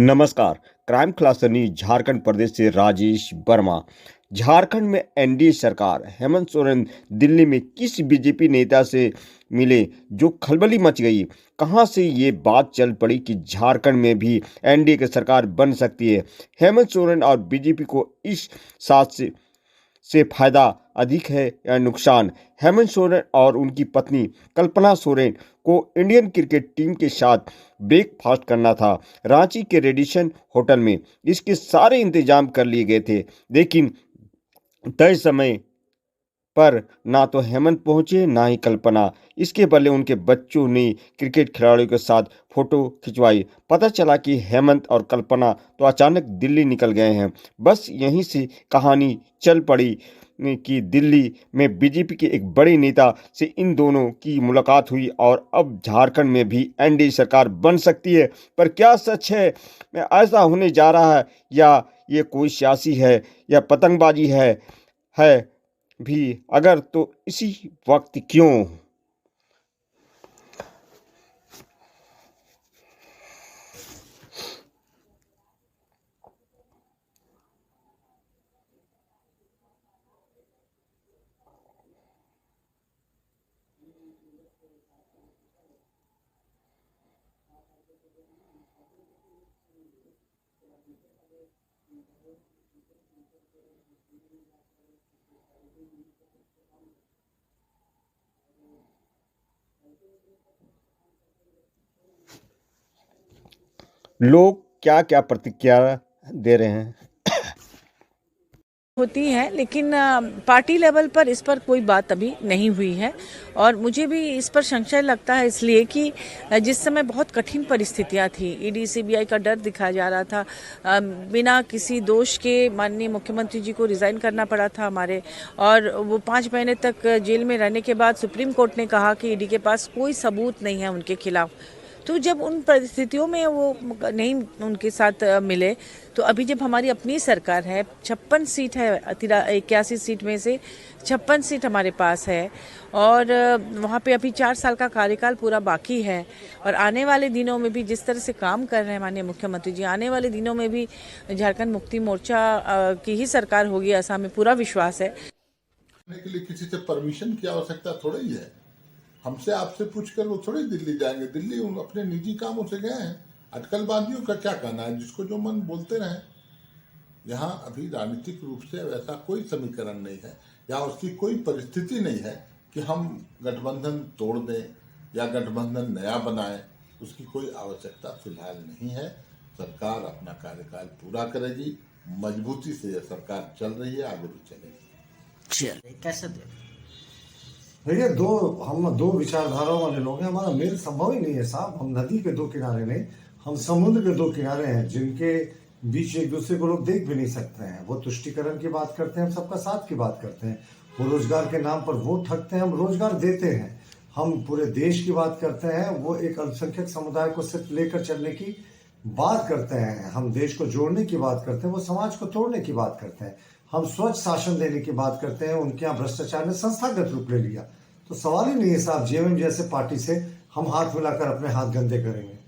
नमस्कार। Crime class news Jharkhand प्रदेश से राजेश वर्मा। झारखंड में एनडीए सरकार हेमंत सोरेन दिल्ली में किस बीजेपी नेता से मिले जो खलबली मच गई। कहां से ये बात चल पड़ी कि झारखंड में भी एनडीए की सरकार बन सकती है। हेमंत सोरेन और बीजेपी को इस साथ से फायदा अधिक है या नुकसान। हेमंत सोरेन और उनकी पत्नी कल्पना सोरेन को इंडियन क्रिकेट टीम के साथ ब्रेकफास्ट करना था रांची के रेडिसन होटल में। इसके सारे इंतजाम कर लिए गए थे, लेकिन तय समय पर ना तो हेमंत पहुंचे ना ही कल्पना। इसके बदले उनके बच्चों ने क्रिकेट खिलाड़ियों के साथ फोटो खिंचवाई। पता चला कि हेमंत और कल्पना तो अचानक दिल्ली निकल गए हैं। बस यहीं से कहानी चल पड़ी कि दिल्ली में बीजेपी के एक बड़े नेता से इन दोनों की मुलाकात हुई और अब झारखंड में भी एनडीए सरकार बन सकती है। पर क्या सच है ऐसा होने जा रहा है, या ये कोई सियासी है या पतंगबाजी है भी? अगर तो इसी वक्त क्यों? लोग क्या क्या प्रतिक्रिया दे रहे हैं? होती है, लेकिन पार्टी लेवल पर इस पर कोई बात अभी नहीं हुई है। और मुझे भी इस पर संशय लगता है, इसलिए कि जिस समय बहुत कठिन परिस्थितियां थी, ईडी सीबीआई का डर दिखाया जा रहा था, बिना किसी दोष के माननीय मुख्यमंत्री जी को रिजाइन करना पड़ा था हमारे, और वो 5 महीने तक जेल में रहने के बाद सुप्रीम कोर्ट ने कहा कि ईडी के पास कोई सबूत नहीं है उनके खिलाफ। तो जब उन परिस्थितियों में वो नहीं उनके साथ मिले, तो अभी जब हमारी अपनी सरकार है, 56 सीट है, 81 सीट में से 56 सीट हमारे पास है, और वहाँ पे अभी 4 साल का कार्यकाल पूरा बाकी है। और आने वाले दिनों में भी जिस तरह से काम कर रहे हैं माननीय मुख्यमंत्री जी, आने वाले दिनों में भी झारखंड मुक्ति मोर्चा की ही सरकार होगी, ऐसा हमें पूरा विश्वास है। के लिए किसी से परमिशन की आवश्यकता थोड़ा ही है। हमसे आपसे पूछकर वो थोड़ी दिल्ली जाएंगे। दिल्ली उन अपने निजी कामों से गए हैं। अटकलबाजियों का क्या कहना है, जिसको जो मन बोलते रहे। यहाँ अभी राजनीतिक रूप से वैसा कोई समीकरण नहीं है या उसकी कोई परिस्थिति नहीं है कि हम गठबंधन तोड़ दें या गठबंधन नया बनाएं। उसकी कोई आवश्यकता फिलहाल नहीं है। सरकार अपना कार्यकाल पूरा करेगी। मजबूती से यह सरकार चल रही है, आगे भी चलेगी। कैसे दे देखिए, हम दो विचारधाराओं वाले लोग हैं। हमारा मेल संभव ही नहीं है साहब। हम नदी के दो किनारे नहीं, हम समुद्र के दो किनारे हैं, जिनके बीच एक दूसरे को लोग देख भी नहीं सकते हैं। वो तुष्टिकरण की बात करते हैं, हम सबका साथ की बात करते हैं। वो रोजगार के नाम पर वोट ठगते हैं, हम रोजगार देते हैं। हम पूरे देश की बात करते हैं, वो एक अल्पसंख्यक समुदाय को सिर्फ लेकर चलने की बात करते हैं। हम देश को जोड़ने की बात करते हैं, वो समाज को तोड़ने की बात करते हैं। हम स्वच्छ शासन देने की बात करते हैं, उनके यहाँ भ्रष्टाचार ने संस्थागत रूप ले लिया। तो सवाल ही नहीं है साहब, जेएमएम जैसे पार्टी से हम हाथ मिलाकर अपने हाथ गंदे करेंगे।